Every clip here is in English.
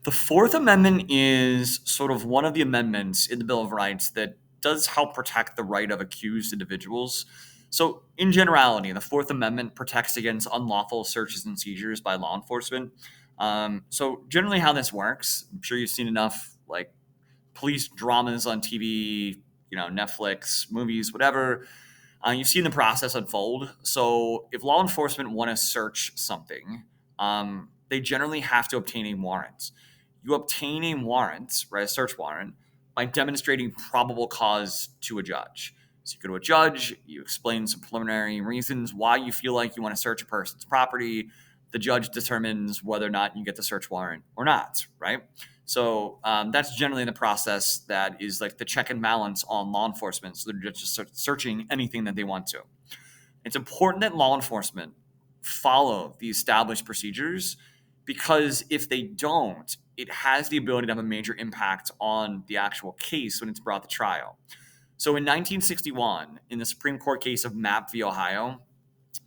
The Fourth Amendment is sort of one of the amendments in the Bill of Rights that does help protect the right of accused individuals. So, in generality, the Fourth Amendment protects against unlawful searches and seizures by law enforcement. So, generally, how this works, I'm sure you've seen enough like police dramas on TV, Netflix, movies, whatever. You've seen the process unfold. So, if law enforcement want to search something, they generally have to obtain a warrant. You obtain a warrant, right, a search warrant, by demonstrating probable cause to a judge. So you go to a judge, you explain some preliminary reasons why you feel like you want to search a person's property. The judge determines whether or not you get the search warrant or not, right? So that's generally the process that is like the check and balance on law enforcement. So they're just searching anything that they want to. It's important that law enforcement follow the established procedures because if they don't, it has the ability to have a major impact on the actual case when it's brought to trial. So in 1961, in the Supreme Court case of Mapp v. Ohio,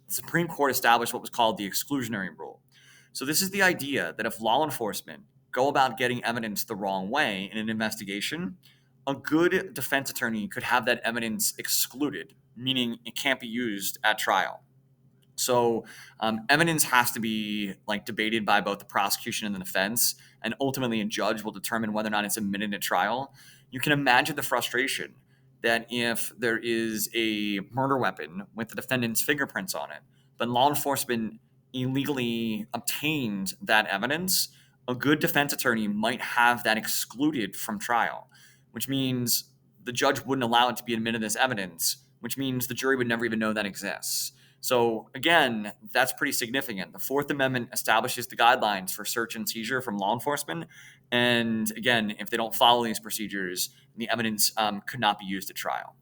the Supreme Court established what was called the exclusionary rule. So this is the idea that if law enforcement go about getting evidence the wrong way in an investigation, a good defense attorney could have that evidence excluded, meaning it can't be used at trial. So evidence has to be like debated by both the prosecution and the defense, and ultimately a judge will determine whether or not it's admitted at trial. You can imagine the frustration that if there is a murder weapon with the defendant's fingerprints on it, but law enforcement illegally obtained that evidence, a good defense attorney might have that excluded from trial, which means the judge wouldn't allow it to be admitted as evidence, which means the jury would never even know that exists. So again, that's pretty significant. The Fourth Amendment establishes the guidelines for search and seizure from law enforcement. And again, if they don't follow these procedures, the evidence could not be used at trial.